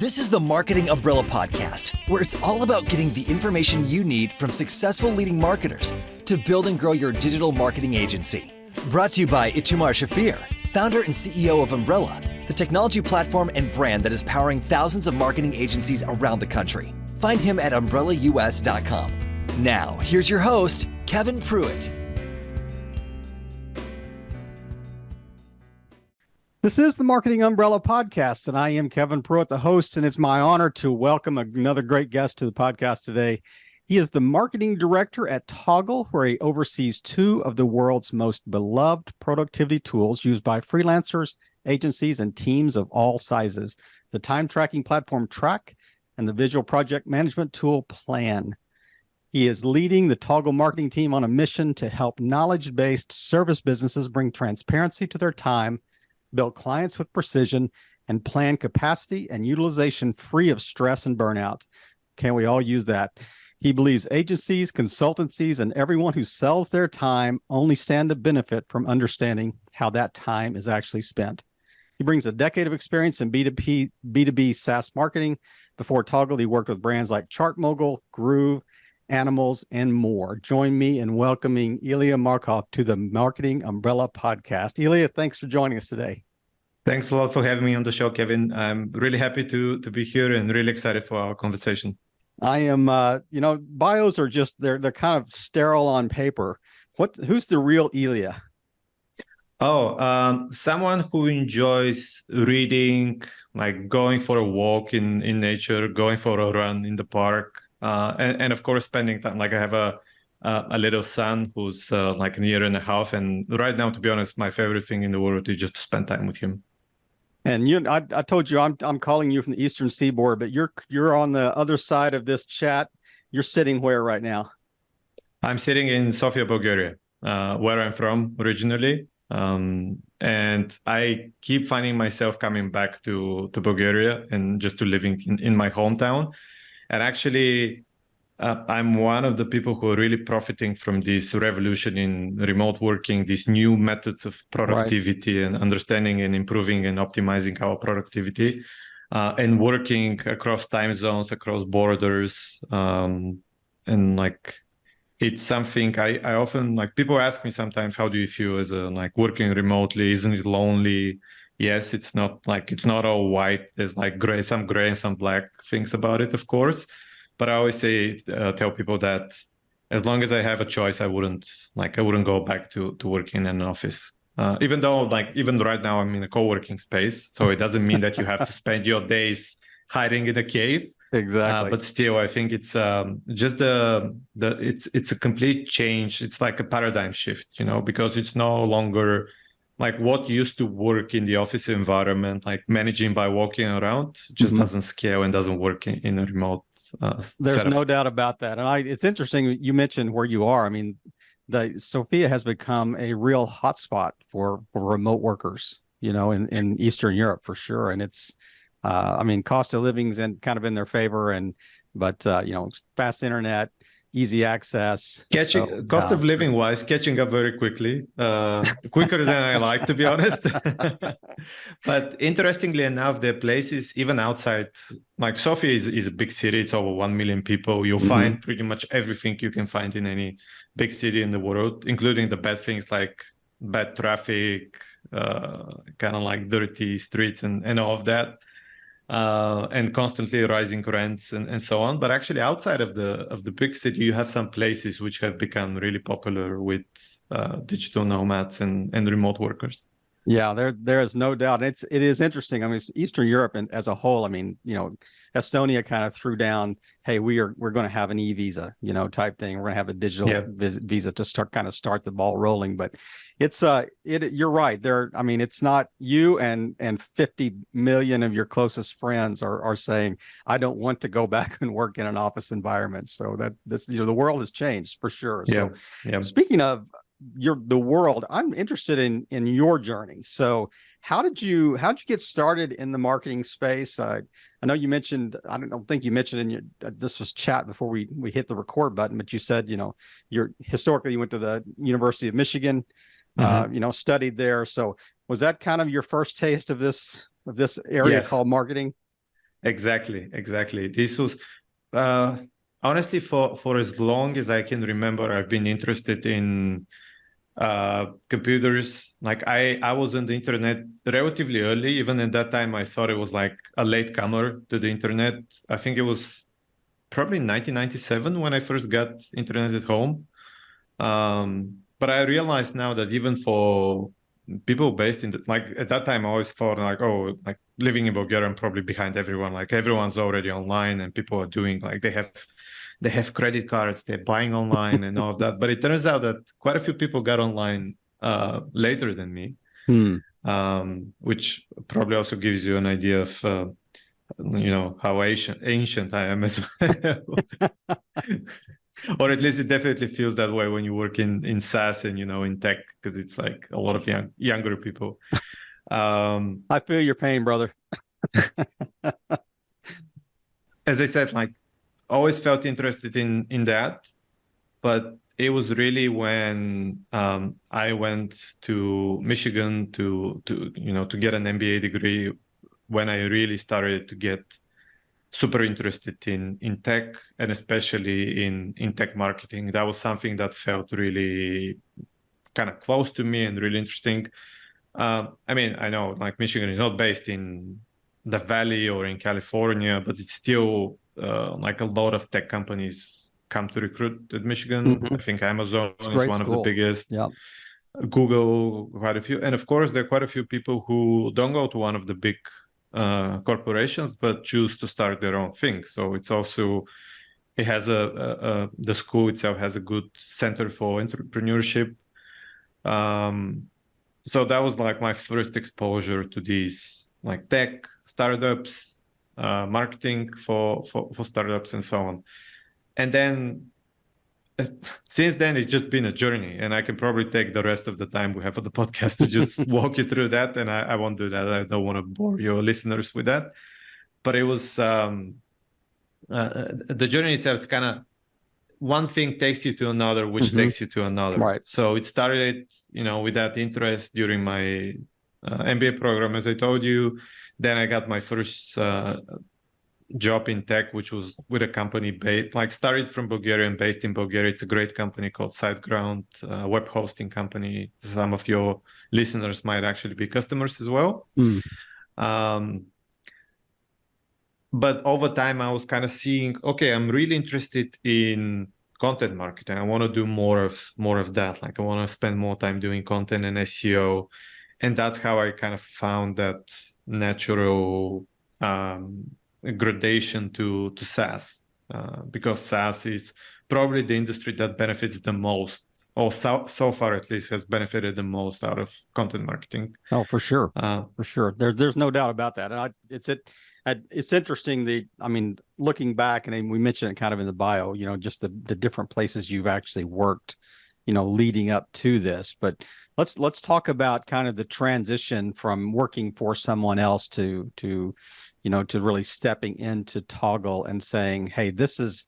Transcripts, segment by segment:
This is the Marketing Umbrella Podcast, where it's all about getting the information you need from successful leading marketers to build and grow your digital marketing agency. Brought to you by Itamar Shafir, founder and CEO of Umbrella, the technology platform and brand that is powering thousands of marketing agencies around the country. Find him at umbrellaus.com. Now, here's your host, Kevin Prewett. This is the Marketing Umbrella Podcast, and I am Kevin Prewett, the host, and it's my honor to welcome another great guest to the podcast today. He is the marketing director at Toggl, where he oversees two of the world's most beloved productivity tools used by freelancers, agencies, and teams of all sizes, the time tracking platform Track and the visual project management tool Plan. He is leading the Toggl marketing team on a mission to help knowledge-based service businesses bring transparency to their time, build clients with precision, and plan capacity and utilization free of stress and burnout. Can we all use that? He believes agencies, consultancies, and everyone who sells their time only stand to benefit from understanding how that time is actually spent. He brings a decade of experience in B2B SaaS marketing. Before Toggl, he worked with brands like ChartMogul, Groove, Animals, and more. Join me in welcoming Ilia Markov to the Marketing Umbrella Podcast. Ilia, thanks for joining us today. Thanks a lot for having me on the show, Kevin. I'm really happy to be here and really excited for our conversation. I am, bios are just, they're kind of sterile on paper. Who's the real Ilia? Someone who enjoys reading, like going for a walk in nature, going for a run in the park, and of course, spending time. Like I have a little son who's like a year and a half. And right now, to be honest, my favorite thing in the world is just to spend time with him. And I told you, I'm calling you from the Eastern Seaboard, but you're on the other side of this chat. You're sitting where right now? I'm sitting in Sofia, Bulgaria, where I'm from originally. And I keep finding myself coming back to Bulgaria and just to living in my hometown. And actually, I'm one of the people who are really profiting from this revolution in remote working, these new methods of productivity and understanding and improving and optimizing our productivity, and working across time zones, across borders. And like, it's something I often, like, people ask me sometimes, how do you feel as working remotely? Isn't it lonely? Yes, it's not all white. There's like some gray and some black things about it, of course. But I always tell people that as long as I have a choice, I wouldn't go back to working in an office. Even though, even right now, I'm in a co-working space, so it doesn't mean that you have to spend your days hiding in a cave. Exactly. But still, I think it's just it's a complete change. It's like a paradigm shift, because it's no longer like what used to work in the office environment, like managing by walking around, just doesn't scale and doesn't work in a remote There's setup. no doubt about that. And it's interesting you mentioned where you are. I mean, Sofia has become a real hotspot for remote workers, in Eastern Europe for sure. And it's, cost of living's kind of in their favor, but fast internet, easy access. Cost of living wise, catching up very quickly, quicker than I like, to be honest. But interestingly enough, there are places even outside, like Sofia is a big city. It's over 1 million people. You'll find pretty much everything you can find in any big city in the world, including the bad things like bad traffic, kind of like dirty streets and all of that. And constantly rising rents and so on. But actually, outside of the big city, you have some places which have become really popular with digital nomads and remote workers. Yeah, there is no doubt. It is interesting. I mean, Eastern Europe and as a whole. I mean, Estonia kind of threw down, hey, we're going to have an e-visa, type thing. We're going to have a digital visa to start the ball rolling. But it's you're right there. I mean, it's not you and 50 million of your closest friends are saying, I don't want to go back and work in an office environment. So that's the world has changed for sure. Yeah. So speaking of the world, I'm interested in your journey. So how did you get started in the marketing space? I know you mentioned, I don't think you mentioned in your, this was chat before we hit the record button, but you said, you went to the University of Michigan, studied there. So was that kind of your first taste of this area called marketing? Exactly. This was honestly for as long as I can remember, I've been interested in computers. Like I was on the internet relatively early. Even at that time, I thought it was like a latecomer to the internet. I think it was probably 1997 when I first got internet at home. But I realized now that even for people based in like at that time, I always thought like, oh, like living in Bulgaria, I'm probably behind everyone. Like everyone's already online and people are doing like they have credit cards, they're buying online and all of that. But it turns out that quite a few people got online later than me, which probably also gives you an idea of how ancient I am as well. Or at least it definitely feels that way when you work in SaaS and in tech, because it's like a lot of younger people. I feel your pain, brother. As I said, like always felt interested in that, but it was really when I went to Michigan to get an MBA degree when I really started to get super interested in tech, and especially in tech marketing. That was something that felt really kind of close to me and really interesting. I mean, I know like Michigan is not based in the Valley or in California, but it's still like a lot of tech companies come to recruit at Michigan. I think Amazon is one of the biggest. Yeah. Google, quite a few. And of course, there are quite a few people who don't go to one of the big corporations, but choose to start their own thing. So it's also, it has the school itself has a good center for entrepreneurship. So that was like my first exposure to these like tech startups, marketing for startups and so on. And then since then, it's just been a journey, and I can probably take the rest of the time we have for the podcast to just walk you through that. And I won't do that. I don't want to bore your listeners with that. But it was the journey itself. It's kind of one thing takes you to another, which takes you to another. Right. So it started, with that interest during my MBA program, as I told you. Then I got my first job in tech, which was with a company started from Bulgaria and based in Bulgaria. It's a great company called SiteGround, web hosting company. Some of your listeners might actually be customers as well. But over time, I was kind of seeing, okay, I'm really interested in content marketing. I want to do more of that. Like I want to spend more time doing content and SEO. And that's how I kind of found that natural gradation to SaaS, because SaaS is probably the industry that benefits the most, or so far at least has benefited the most out of content marketing. Oh, for sure, for sure. There's no doubt about that. And it's interesting. Looking back, and we mentioned it kind of in the bio, just the different places you've actually worked, leading up to this. But let's talk about kind of the transition from working for someone else to really stepping into Toggl and saying, hey, this is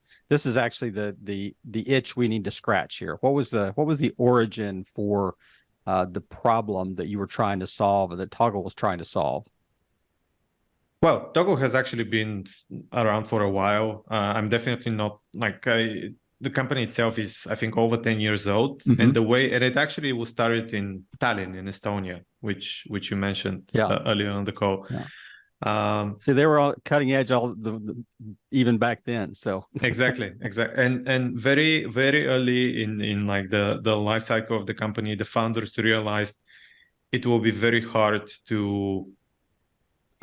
actually the itch we need to scratch here. What was the origin for the problem that you were trying to solve, or that Toggl was trying to solve? Well, Togo has actually been around for a while. I'm definitely not the company itself is, I think, over 10 years old. And it actually was started in Tallinn in Estonia, which you mentioned earlier on the call. Yeah. See, they were all cutting edge even back then. So exactly. And very, very early in like the life cycle of the company, the founders realized it will be very hard to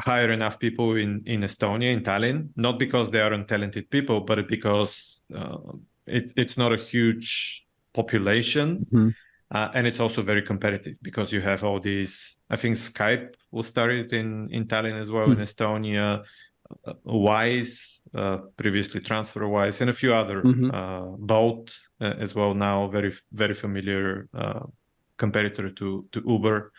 hire enough people in Estonia, in Tallinn, not because they aren't talented people, but because it's not a huge population. And it's also very competitive because you have all these, I think Skype was started in Tallinn as well, in Estonia, Wise, previously TransferWise, and a few other, Bolt as well, now very, very familiar competitor to Uber.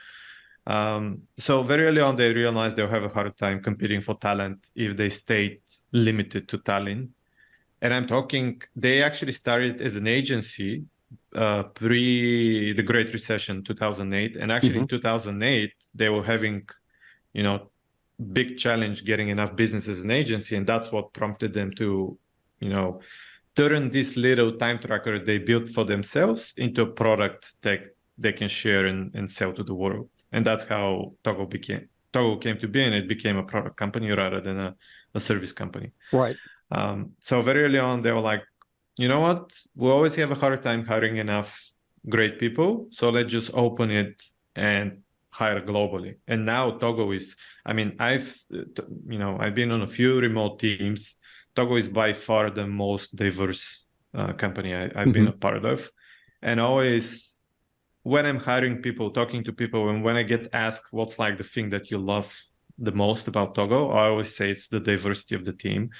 So very early on, they realized they'll have a hard time competing for talent if they stayed limited to Tallinn. And I'm talking, they actually started as an agency pre the Great Recession, 2008. And actually in 2008, they were having, big challenge getting enough business as an agency, and that's what prompted them to, turn this little time tracker they built for themselves into a product that they can share and sell to the world. And that's how Toggl came to be, and it became a product company rather than a service company. Right. So very early on, they were like, you know what? We always have a hard time hiring enough great people, so let's just open it and hire globally. And now Togo is, I've been on a few remote teams. Togo is by far the most diverse company I've been a part of. And always when I'm hiring people, talking to people, and when I get asked what's like the thing that you love the most about Togo, I always say it's the diversity of the team.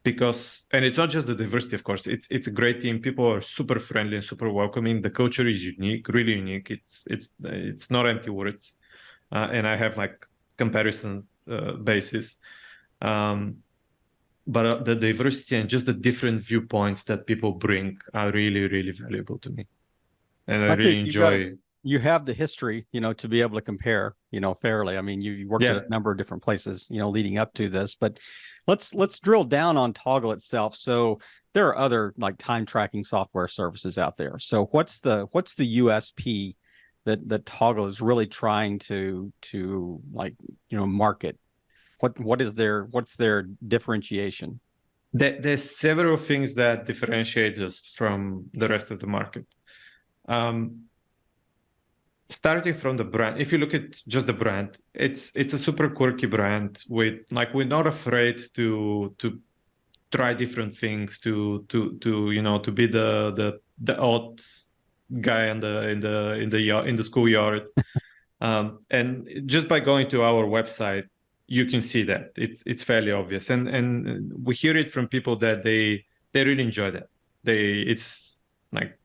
And it's not just the diversity, of course, it's a great team. People are super friendly and super welcoming. The culture is unique, really unique. It's not empty words. And I have like comparison basis. But the diversity and just the different viewpoints that people bring are really, really valuable to me. And I really enjoy. You have the history, to be able to compare, fairly. I mean, you worked at a number of different places, leading up to this, but let's drill down on Toggl itself. So there are other like time tracking software services out there. So what's the USP that Toggl is really trying to market? What's their differentiation? There's several things that differentiate us from the rest of the market. Starting from the brand, if you look at just the brand, it's a super quirky brand we're not afraid to try different things, to be the odd guy in the schoolyard. And just by going to our website, you can see that it's fairly obvious, and we hear it from people that they really enjoy that. It's like,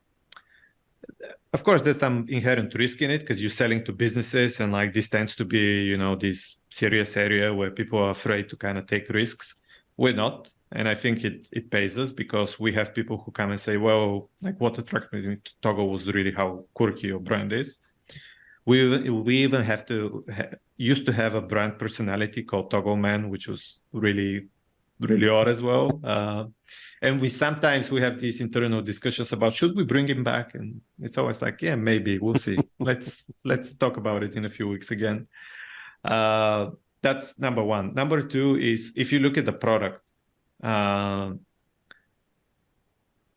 of course, there's some inherent risk in it because you're selling to businesses, and like this tends to be, this serious area where people are afraid to kind of take risks. We're not. And I think it pays us because we have people who come and say, well, like what attracted me to Togo was really how quirky your brand is. We even used to have a brand personality called Toggle Man, which was really, really odd as well. And we have these internal discussions about should we bring him back, and it's always like, yeah, maybe we'll see. let's talk about it in a few weeks again. That's number one. Number two is if you look at the product,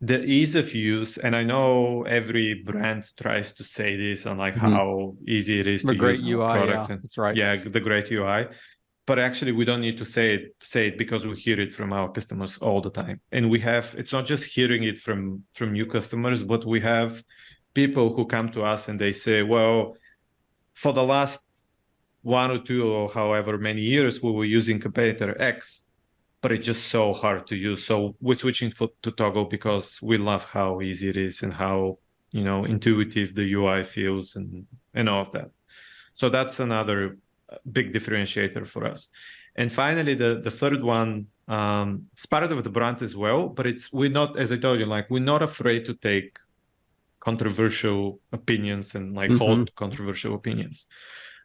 the ease of use, and I know every brand tries to say this on like how easy it is to use the great UI, product. yeah, that's right. Yeah, the great UI. But actually, we don't need to say it because we hear it from our customers all the time. And it's not just hearing it from new customers, but we have people who come to us and they say, well, for the last 1 or 2 or however many years, we were using competitor X, but it's just so hard to use. So we're switching to Toggl because we love how easy it is and how, intuitive the UI feels and all of that. So that's another big differentiator for us. And finally, the third one, it's part of the brand as well, but we're not, as I told you, like we're not afraid to take controversial opinions and hold controversial opinions.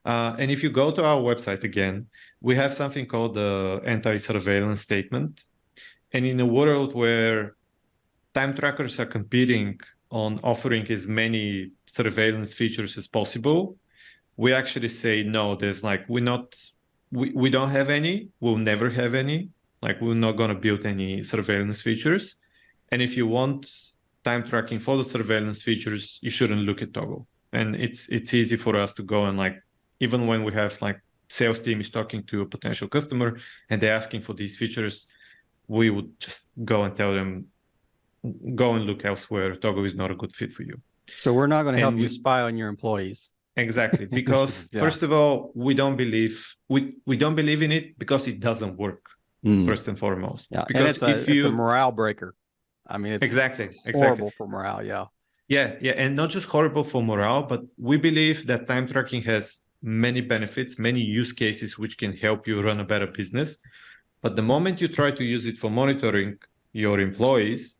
And if you go to our website again, we have something called the anti-surveillance statement. And in a world where time trackers are competing on offering as many surveillance features as possible, we actually say, no, there's we don't have any, we'll never have any, we're not going to build any surveillance features. And if you want time tracking for the surveillance features, you shouldn't look at Toggl. And it's easy for us to go and even when we have sales team is talking to a potential customer and they're asking for these features, we would just go and tell them, go and look elsewhere. Toggl is not a good fit for you. So we're not going to help you spy on your employees. Exactly, because first of all, we don't believe in it because it doesn't work. First and foremost, because and it's a morale breaker. I mean, it's exactly horrible for morale. Yeah, and not just horrible for morale, but we believe that time tracking has many benefits, many use cases which can help you run a better business. But the moment you try to use it for monitoring your employees,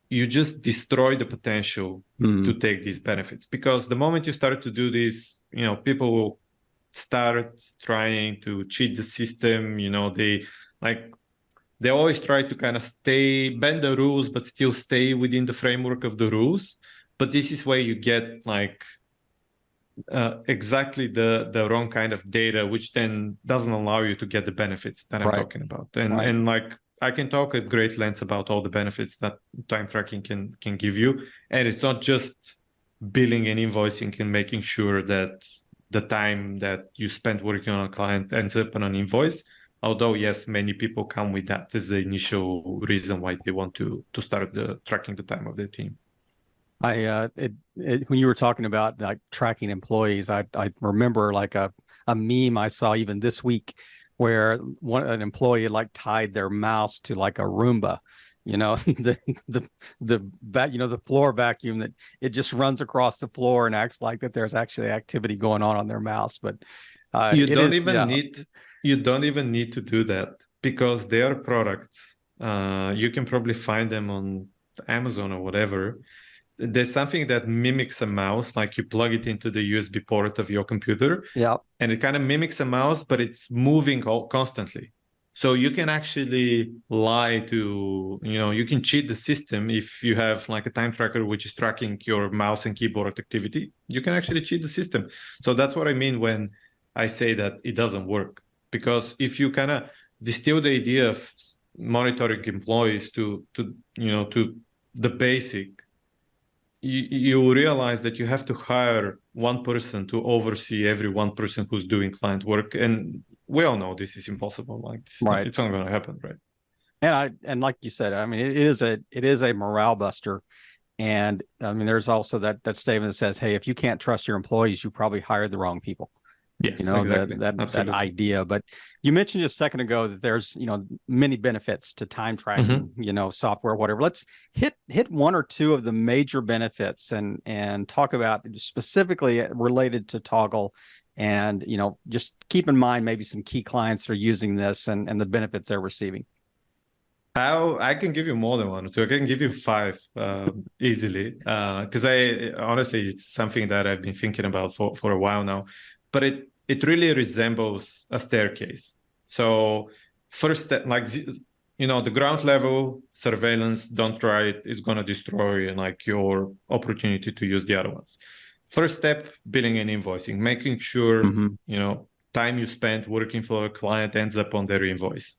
you just destroy the potential to take these benefits. Because the moment you start to do this, people will start trying to cheat the system. They always try to kind of bend the rules, but still stay within the framework of the rules. But this is where you get exactly the wrong kind of data, which then doesn't allow you to get the benefits that I'm talking about. And I can talk at great lengths about all the benefits that time tracking can give you. And it's not just billing and invoicing and making sure that the time that you spend working on a client ends up on an invoice. Although, yes, many people come with that as the initial reason why they want to start tracking the time of their team. When you were talking about like tracking employees, I remember like a meme I saw even this week where an employee like tied their mouse to like a Roomba, the floor vacuum, that it just runs across the floor and acts like that there's actually activity going on their mouse. But you don't even need to do that, because their products, you can probably find them on Amazon or whatever. There's something that mimics a mouse, like you plug it into the USB port of your computer, and it kind of mimics a mouse, but it's moving constantly. So you can actually lie to, you can cheat the system. If you have like a time tracker which is tracking your mouse and keyboard activity, you can actually cheat the system. So that's what I mean when I say that it doesn't work. Because if you kind of distill the idea of monitoring employees to the basic, you realize that you have to hire one person to oversee every one person who's doing client work, and we all know this is impossible. It's not going to happen, right? And like you said, I mean, it is a morale buster. And I mean, there's also that statement that says, hey, if you can't trust your employees, you probably hired the wrong people. Yes, exactly. that idea. But you mentioned just a second ago that there's many benefits to time tracking, software, whatever. Let's hit one or two of the major benefits and talk about specifically related to Toggl, and just keep in mind maybe some key clients that are using this and the benefits they're receiving. I can give you more than one or two. I can give you 5 easily, because honestly, it's something that I've been thinking about for a while now. But it really resembles a staircase. So first step, the ground level surveillance, don't try it. It's going to destroy your opportunity to use the other ones. First step, billing and invoicing, making sure, time you spent working for a client ends up on their invoice.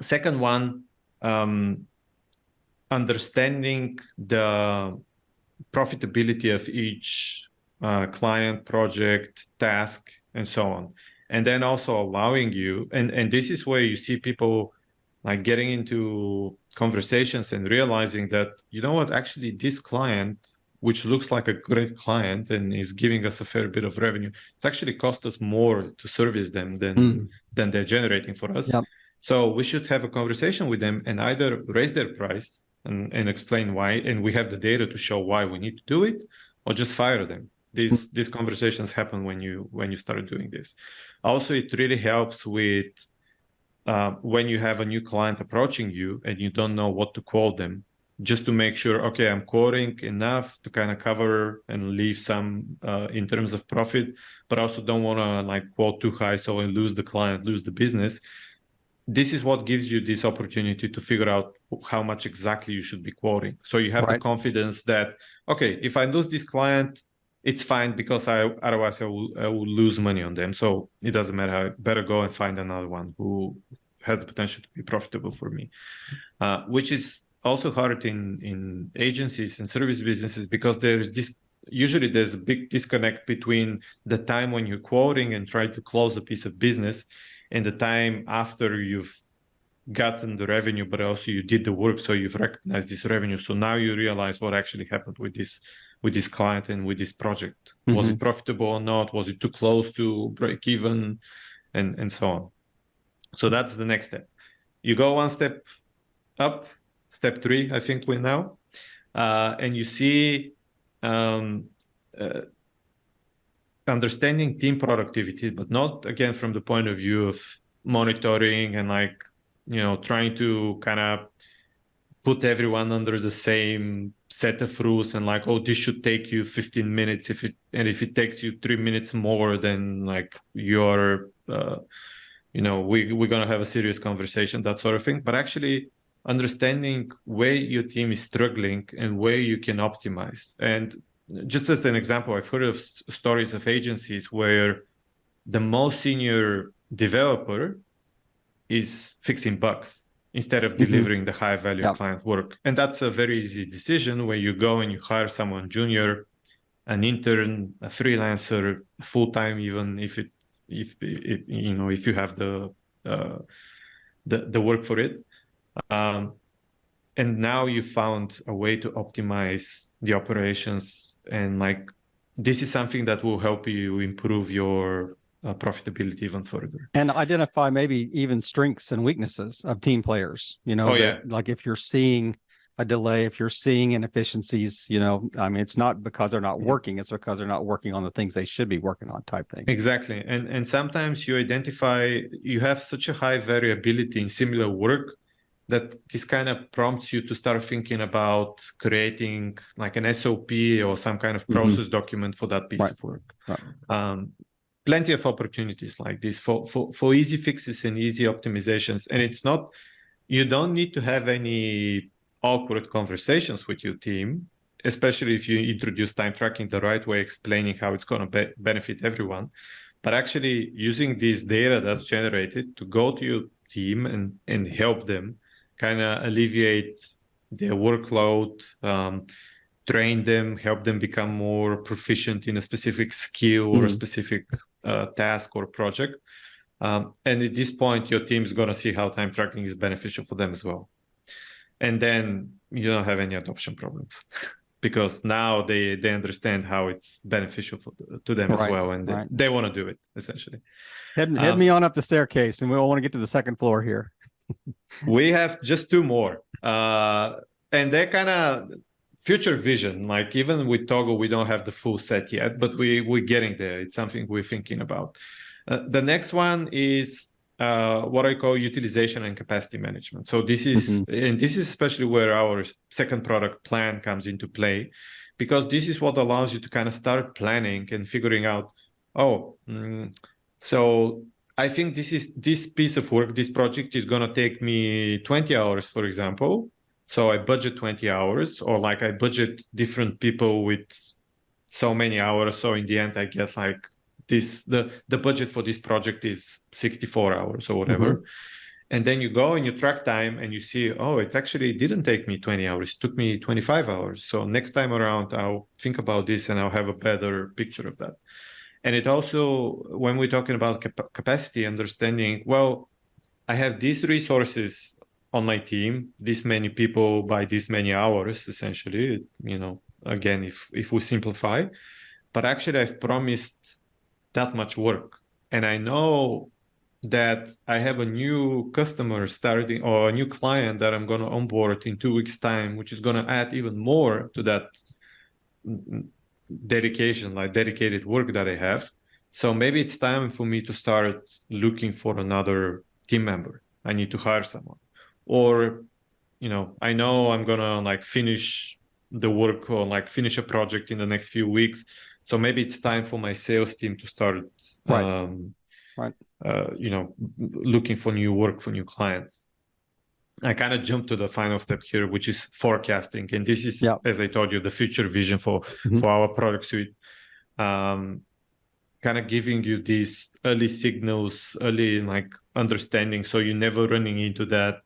Second one, understanding the profitability of each client, project, task, and so on. And then also allowing you, and this is where you see people getting into conversations and realizing that, actually this client, which looks like a great client and is giving us a fair bit of revenue, it's actually cost us more to service them than they're generating for us. Yep. So we should have a conversation with them and either raise their price and explain why, and we have the data to show why we need to do it, or just fire them. These conversations happen when you start doing this. Also, it really helps with when you have a new client approaching you and you don't know what to quote them, just to make sure, okay, I'm quoting enough to kind of cover and leave some in terms of profit, but also don't want to quote too high so I lose the client, lose the business. This is what gives you this opportunity to figure out how much exactly you should be quoting. So you have the confidence that, okay, if I lose this client, it's fine, because otherwise I will lose money on them. So it doesn't matter. I better go and find another one who has the potential to be profitable for me, which is also hard in agencies and service businesses, because usually there's a big disconnect between the time when you're quoting and try to close a piece of business and the time after you've gotten the revenue, but also you did the work, so you've recognized this revenue. So now you realize what actually happened with this client and with this project. Was it profitable or not? Was it too close to break even, and so on. So that's the next step. You go one step up, step 3, I think we're now, and you see understanding team productivity, but not again from the point of view of monitoring and trying to kind of put everyone under the same set of rules and like, oh, this should take you 15 minutes. If it takes you 3 minutes more, then like you're, we're going to have a serious conversation, that sort of thing. But actually understanding where your team is struggling and where you can optimize. And just as an example, I've heard of stories of agencies where the most senior developer is fixing bugs instead of delivering the high value client work. And that's a very easy decision where you go and you hire someone junior, an intern, a freelancer, full-time, even if you have the work for it. And now you found a way to optimize the operations, and like this is something that will help you improve your profitability even further. And identify maybe even strengths and weaknesses of team players. Like if you're seeing a delay, if you're seeing inefficiencies, it's not because they're not working, it's because they're not working on the things they should be working on, type thing. Exactly. And sometimes you have such a high variability in similar work that this kind of prompts you to start thinking about creating like an SOP or some kind of process document for that piece of work. Right. Plenty of opportunities like this for easy fixes and easy optimizations. And you don't need to have any awkward conversations with your team, especially if you introduce time tracking the right way, explaining how it's going to benefit everyone. But actually using this data that's generated to go to your team and help them kind of alleviate their workload, train them, help them become more proficient in a specific skill or a specific task or project. And at this point, your team is going to see how time tracking is beneficial for them as well. And then you don't have any adoption problems because now they understand how it's beneficial to them as well. And they want to do it, essentially. Head me on up the staircase, and we all want to get to the second floor here. We have just 2 more. And they're kind of future vision. Like even with Toggl, we don't have the full set yet, but we're getting there. It's something we're thinking about. The next one is what I call utilization and capacity management. So this is, and this is especially where our second product plan comes into play, because this is what allows you to kind of start planning and figuring out, so I think this piece of work, this project is going to take me 20 hours, for example. So I budget 20 hours, or like I budget different people with so many hours. So in the end, I get like the budget for this project is 64 hours or whatever. And then you go and you track time and you see, it actually didn't take me 20 hours. It took me 25 hours. So next time around, I'll think about this and I'll have a better picture of that. And it also, when we're talking about capacity, understanding, I have these resources on my team, this many people by this many hours, essentially, again, if we simplify, but actually I've promised that much work. And I know that I have a new customer starting or a new client that I'm going to onboard in 2 weeks' time, which is going to add even more to that dedicated work that I have. So maybe it's time for me to start looking for another team member. I need to hire someone. Or, I know I'm going to like finish the work or like finish a project in the next few weeks. So maybe it's time for my sales team to start, looking for new work for new clients. I kind of jumped to the final step here, which is forecasting. And this is, as I told you, the future vision for our product suite. Kind of giving you these early signals, early like understanding. So you're never running into that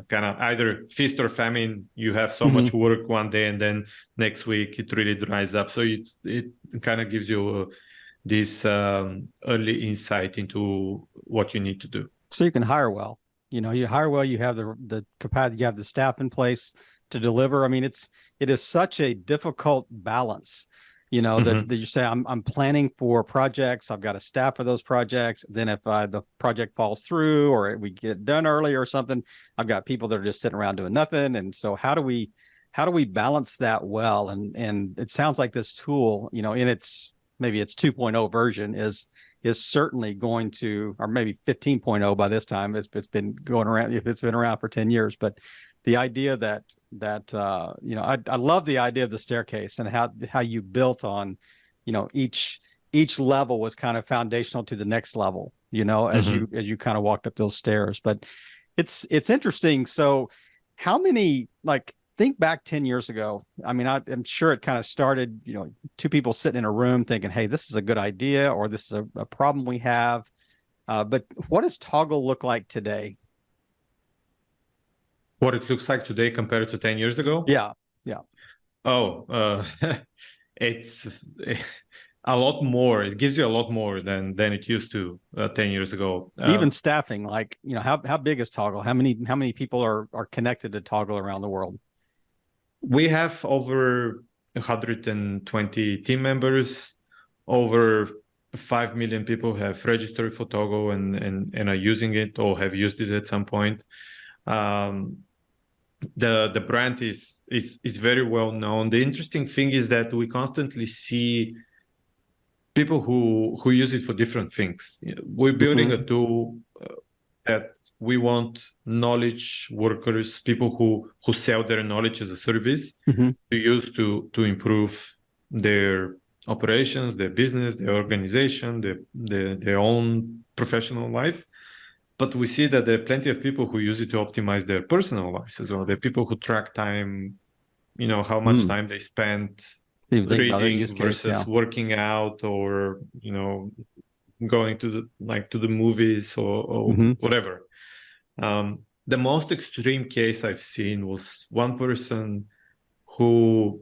kind of either feast or famine. You have so much work one day and then next week it really dries up. So it kind of gives you this early insight into what you need to do. So you can hire well. You hire well, you have the capacity, you have the staff in place to deliver. I mean, it is such a difficult balance, that you say, I'm planning for projects. I've got a staff for those projects. Then if the project falls through or we get done early or something, I've got people that are just sitting around doing nothing. And so how do we balance that well? And it sounds like this tool, in its maybe its 2.0 version is is certainly going to, or maybe 15.0 by this time. It's been going around, if it's been around for 10 years, but the idea that I love the idea of the staircase and how you built on, each level was kind of foundational to the next level, as you kind of walked up those stairs. But it's interesting. So how many, like, think back 10 years ago. I mean, I'm sure it kind of started, two people sitting in a room thinking, hey, this is a good idea, or this is a problem we have. But what does Toggl look like today? What it looks like today compared to 10 years ago? Yeah. Oh, it's a lot more. It gives you a lot more than it used to 10 years ago. Even staffing, like, how big is Toggl? How many people are connected to Toggl around the world? We have over 120 team members. Over 5 million people have registered for Togo and are using it or have used it at some point. The brand is very well known. The interesting thing is that we constantly see people who use it for different things. We're building a tool that we want knowledge workers, people who sell their knowledge as a service, to use to improve their operations, their business, their organization, their own professional life. But we see that there are plenty of people who use it to optimize their personal lives as well. There are people who track time, how much time they spend reading versus working out, or going to the movies or whatever. The most extreme case I've seen was one person who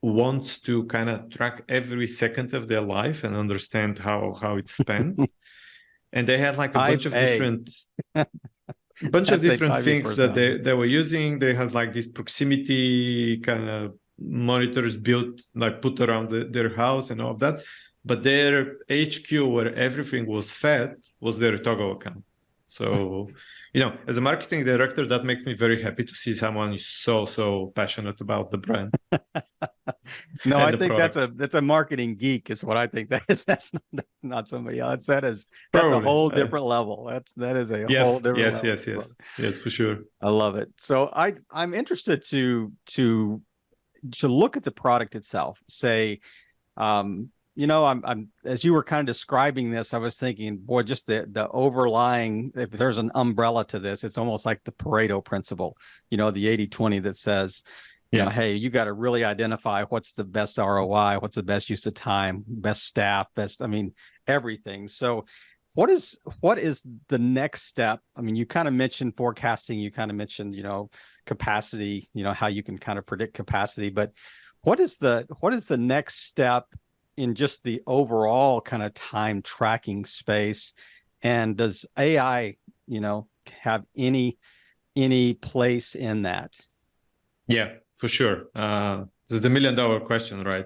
wants to kind of track every second of their life and understand how it's spent. And they had like a bunch of different things that they were using. They had like this proximity kind of monitors built, like put around their house and all of that. But their HQ, where everything was fed, was their Togo account. So, as a marketing director, that makes me very happy to see someone is so passionate about the brand. No, I think that's a marketing geek is what I think that is. That's not somebody else. That's a whole different level. That is a whole different level. Yes, for sure. I love it. So I'm interested to look at the product itself. Say, I'm as you were kind of describing this, I was thinking, boy, just the overlying, if there's an umbrella to this, it's almost like the Pareto principle, the 80-20 that says, hey, you got to really identify what's the best ROI, what's the best use of time, best staff, everything. So what is the next step? I mean, you kind of mentioned forecasting, you kind of mentioned, capacity, how you can kind of predict capacity, but what is the next step in just the overall kind of time tracking space? And does AI, have any place in that? Yeah, for sure. This is the $1 million question, right?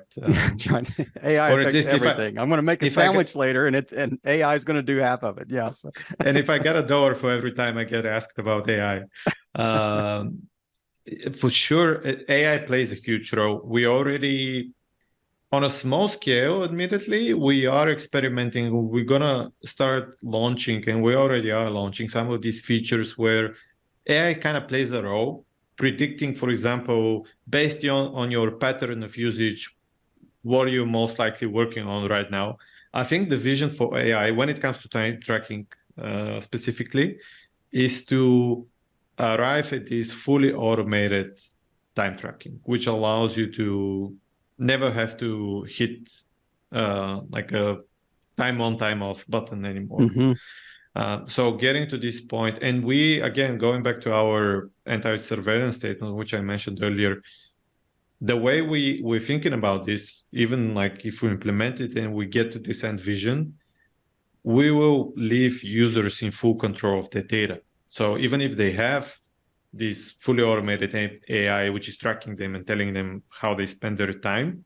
AI affects everything. I'm going to make a sandwich later, and AI is going to do half of it. Yeah. So. And if I get $1 for every time I get asked about AI, for sure, AI plays a huge role. We already, on a small scale, admittedly, we are experimenting. We're going to start launching, and we already are launching some of these features where AI kind of plays a role, predicting, for example, based on your pattern of usage, what are you most likely working on right now. I think the vision for AI, when it comes to time tracking specifically, is to arrive at this fully automated time tracking, which allows you to never have to hit like a time on, time off button anymore. So getting to this point, and we, again, going back to our anti-surveillance statement, which I mentioned earlier, the way we're thinking about this, even like if we implement it and we get to this end vision, we will leave users in full control of the data. So even if they have this fully automated AI, which is tracking them and telling them how they spend their time,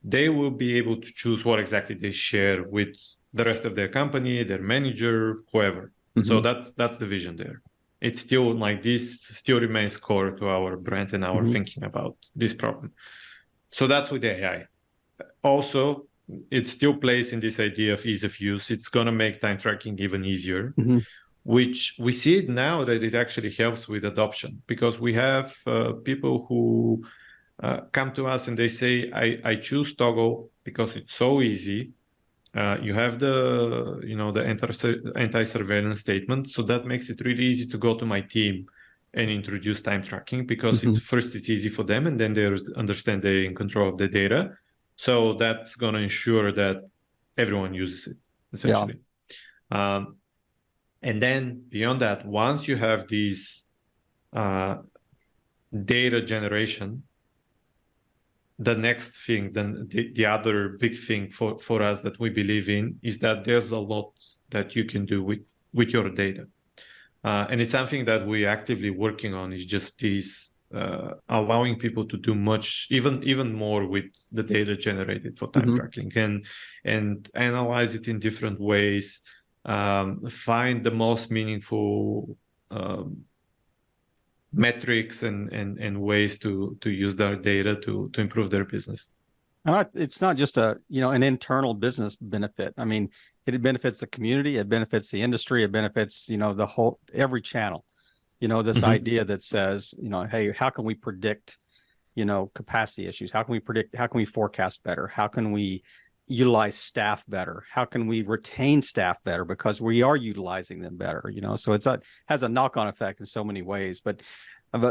they will be able to choose what exactly they share with the rest of their company, their manager, whoever. So that's the vision there. It's still like this still remains core to our brand and our thinking about this problem. So that's with AI. Also, it still plays in this idea of ease of use. It's going to make time tracking even easier, which we see it now that it actually helps with adoption, because we have people who come to us and they say, I choose Toggl because it's so easy. You have the anti-surveillance statement, so that makes it really easy to go to my team and introduce time tracking, because it's easy for them, and then they understand they're in control of the data. So that's going to ensure that everyone uses it, essentially. Yeah. And then beyond that, once you have these data generation, the next thing, then the other big thing for us that we believe in is that there's a lot that you can do with your data. And it's something that we're actively working on, is just these allowing people to do much, even more with the data generated for time tracking, and analyze it in different ways, find the most meaningful metrics and ways to use their data to improve their business. It's not just an internal business benefit. I mean, it benefits the community, it benefits the industry, it benefits, every channel. This idea that says, hey, how can we predict, capacity issues? How can we forecast better? How can we utilize staff better? How can we retain staff better because we are utilizing them better? So has a knock-on effect in so many ways. But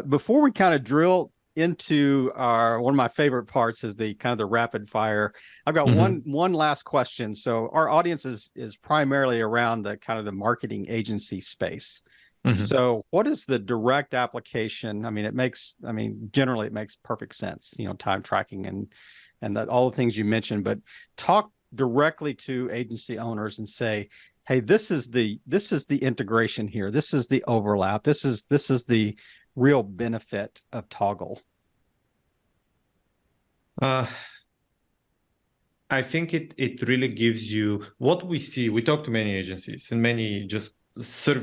before we kind of drill into one of my favorite parts is the kind of the rapid fire. I've got one last question. So our audience is primarily around the kind of the marketing agency space. So what is the direct application? I mean, generally it makes perfect sense, time tracking and all the things you mentioned, but talk directly to agency owners and say, hey, this is the integration here. This is the overlap. This is the real benefit of Toggl. I think it really gives you what we see. We talk to many agencies and many just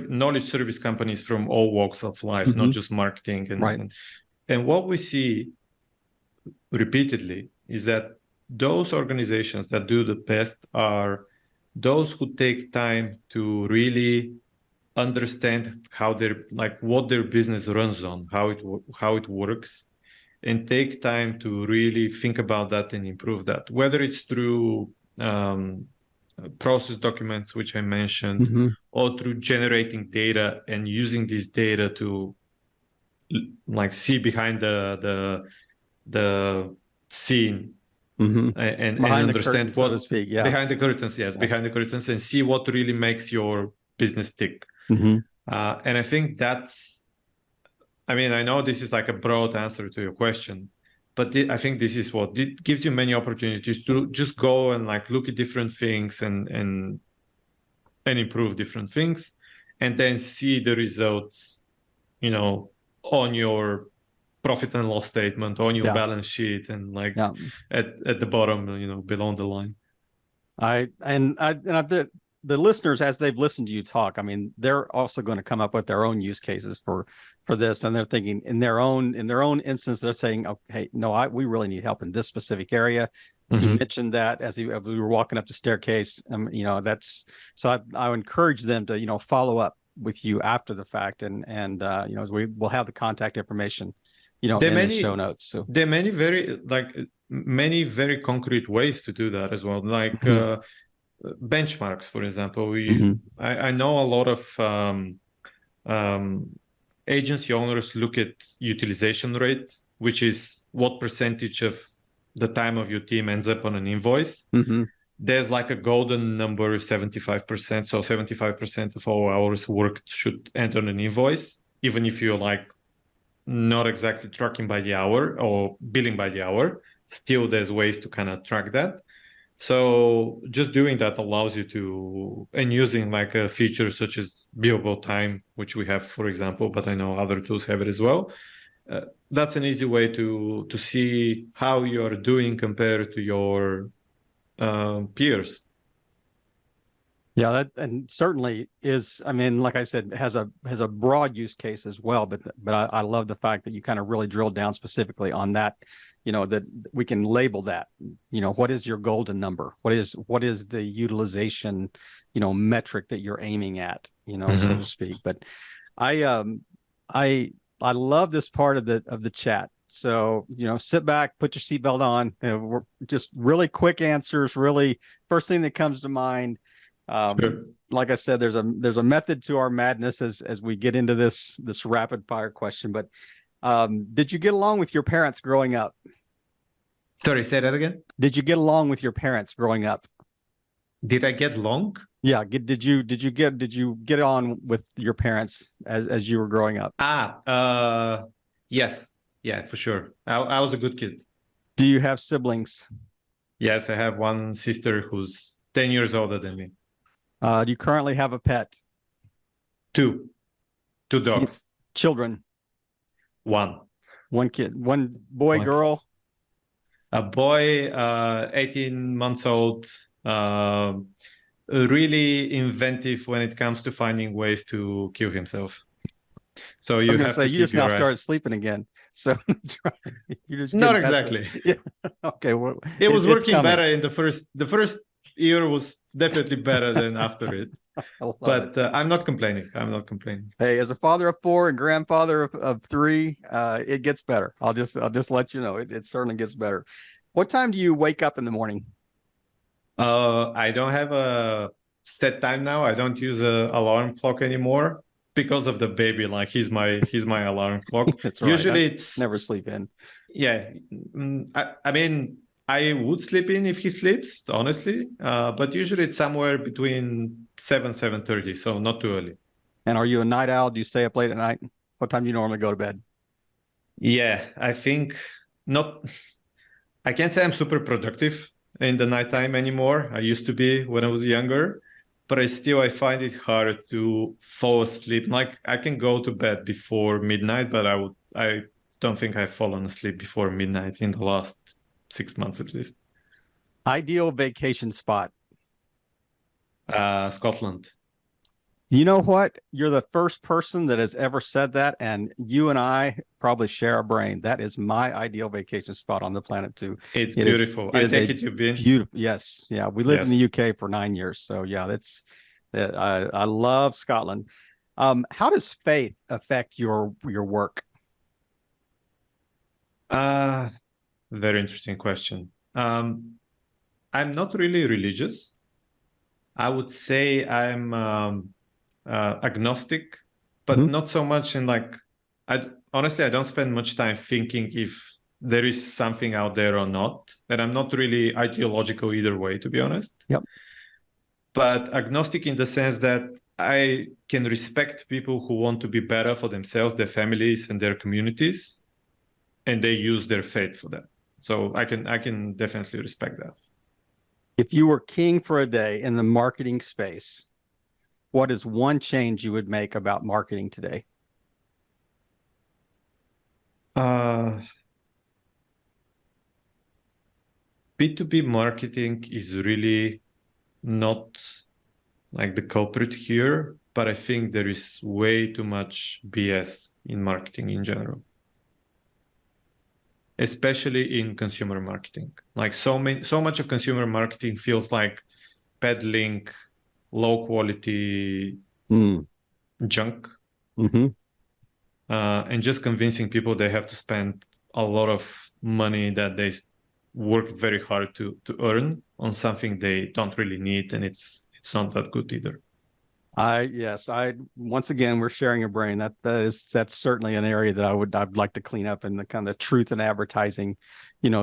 knowledge service companies from all walks of life, not just marketing. And what we see repeatedly is that those organizations that do the best are those who take time to really understand what their business runs on, how it works, and take time to really think about that and improve that, whether it's through process documents, which I mentioned, or through generating data and using this data to see behind the scene and understand what, so to speak, behind the curtains, behind the curtains, and see what really makes your business tick. And I think I know this is like a broad answer to your question, but I think this is what it gives you many opportunities to just go and look at different things and improve different things, and then see the results, on your profit and loss statement, on your balance sheet, and at the bottom, below the line. The listeners, as they've listened to you talk, they're also going to come up with their own use cases for this, and they're thinking in their own instance, they're saying, okay, no, we really need help in this specific area. You mentioned that as we were walking up the staircase. So I would encourage them to follow up with you after the fact, and as we'll have the contact information in the show notes. So there are many very concrete ways to do that as well, benchmarks, for example. I know a lot of agency owners look at utilization rate, which is what percentage of the time of your team ends up on an invoice. There's a golden number, 75%. So 75% of all hours worked should end on an invoice, even if you're not exactly tracking by the hour or billing by the hour. Still, there's ways to kind of track that. So just doing that allows you to, and using a feature such as billable time, which we have, for example, but I know other tools have it as well. That's an easy way to see how you're doing compared to your peers. Yeah, that and certainly is. I mean, like I said, has a broad use case as well. But I love the fact that you kind of really drilled down specifically on that. That we can label that. What is your golden number? What is the utilization, metric that you're aiming at? So to speak. But I I I love this part of the chat. So sit back, put your seatbelt on. We're just really quick answers. Really, first thing that comes to mind. Sure. Like I said, there's a method to our madness as we get into this rapid fire question. But did you get along with your parents growing up? Sorry, say that again. Did you get along with your parents growing up? Did I get long? Yeah. Did you get on with your parents as you were growing up? Yes. Yeah, for sure. I was a good kid. Do you have siblings? Yes, I have one sister who's 10 years older than me. Do you currently have a pet? Two dogs. Children? One kid, one boy, One girl? A boy, 18 months old, really inventive when it comes to finding ways to kill himself. So you have to you just now your started eyes. sleeping again. So you just Not getting past exactly. Yeah. Okay. Well, It was it's working coming. better in the first year was definitely better than after it. I love But it. I'm not complaining. Hey, as a father of 4 and grandfather of 3, it gets better. I'll just let you know it certainly gets better. What time do you wake up in the morning? I don't have a set time now. I don't use a alarm clock anymore because of the baby. Like he's my alarm clock. That's right. Usually I it's never sleep in. yeah. I mean, I would sleep in if he sleeps, honestly. But usually it's somewhere between 7:30, so not too early. And are you a night owl? Do you stay up late at night? What time do you normally go to bed? Yeah, I think not. I can't say I'm super productive in the nighttime anymore. I used to be when I was younger, but I find it hard to fall asleep. Like I can go to bed before midnight, but I don't think I've fallen asleep before midnight in the last 6 months at least. Ideal vacation spot? Scotland. You know what? You're the first person that has ever said that, and you and I probably share a brain. That is my ideal vacation spot on the planet too. It's beautiful. I take it you've been. Beautiful. Yes. Yeah. We lived in the UK for 9 years. So yeah, I love Scotland. How does faith affect your work? Very interesting question. I'm not really religious. I would say I'm agnostic, but not so much in like, honestly, I don't spend much time thinking if there is something out there or not. And I'm not really ideological either way, to be honest. Yep. But agnostic in the sense that I can respect people who want to be better for themselves, their families, and their communities, and they use their faith for that. So I can definitely respect that. If you were king for a day in the marketing space, what is one change you would make about marketing today? B2B marketing is really not like the culprit here, but I think there is way too much BS in marketing in general, especially in consumer marketing. Like so much of consumer marketing feels like peddling low quality junk, and just convincing people they have to spend a lot of money that they worked very hard to earn on something they don't really need, and it's not that good either. Once again, we're sharing a brain. That's certainly an area that I'd like to clean up in the kind of truth in advertising,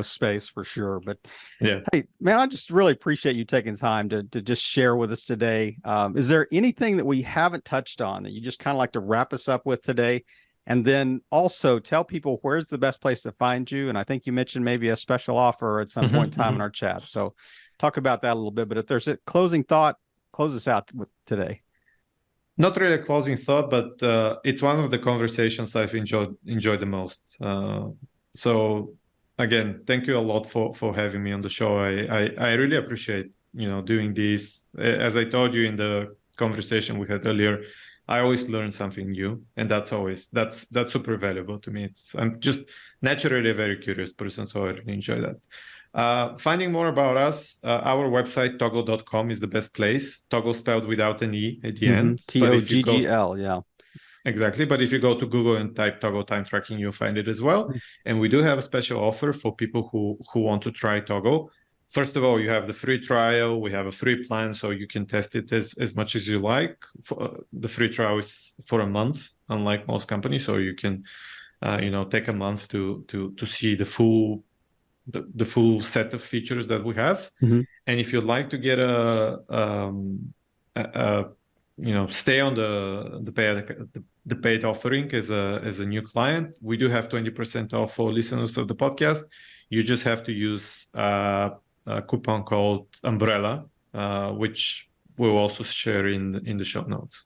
space for sure. But yeah, hey, man, I just really appreciate you taking time to just share with us today. Is there anything that we haven't touched on that you just kind of like to wrap us up with today? And then also tell people where's the best place to find you. And I think you mentioned maybe a special offer at some point in time in our chat. So talk about that a little bit. But if there's a closing thought, close us out with today. Not really a closing thought, but it's one of the conversations I've enjoyed the most. So again, thank you a lot for having me on the show. I really appreciate doing this As I told you in the conversation we had earlier, I always learn something new, and that's super valuable to me. I'm just naturally a very curious person, so I really enjoy that. Finding more about us, our website toggl.com is the best place. Toggl spelled without an E at the end. Toggl, yeah. Exactly. But if you go to Google and type Toggl time tracking, you'll find it as well. And we do have a special offer for people who want to try Toggl. First of all, you have the free trial. We have a free plan, so you can test it as much as you like. The free trial is for a month, unlike most companies. So you can, take a month to see the full set of features that we have. And if you'd like to get stay on the paid offering as a new client, we do have 20% off for listeners of the podcast. You just have to use a coupon called Umbrella, which we'll also share in the show notes.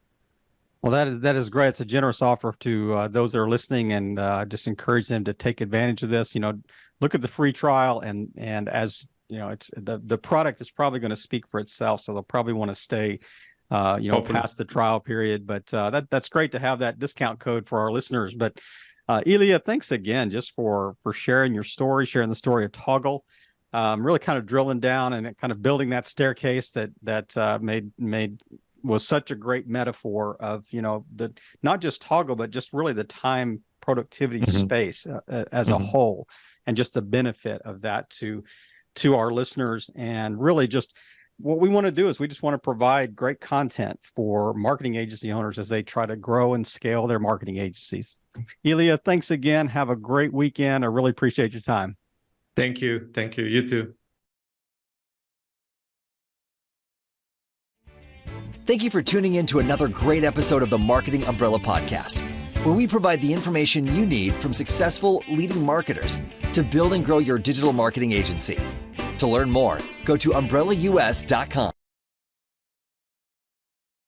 Well, that is great. It's a generous offer to those that are listening, and just encourage them to take advantage of this. Look at the free trial, and as it's the product is probably going to speak for itself, so they'll probably want to stay past the trial period. But that's great to have that discount code for our listeners. But Ilia, thanks again just for sharing your story, sharing the story of Toggl. Really kind of drilling down and kind of building that staircase that made was such a great metaphor of the not just Toggl, but just really the time productivity space as a whole, and just the benefit of that to our listeners. And really just what we want to do is we just want to provide great content for marketing agency owners as they try to grow and scale their marketing agencies. Ilia, thanks again. Have a great weekend. I really appreciate your time. Thank you. You too. Thank you for tuning in to another great episode of the Marketing Umbrella Podcast, where we provide the information you need from successful leading marketers to build and grow your digital marketing agency. To learn more, go to umbrellaus.com.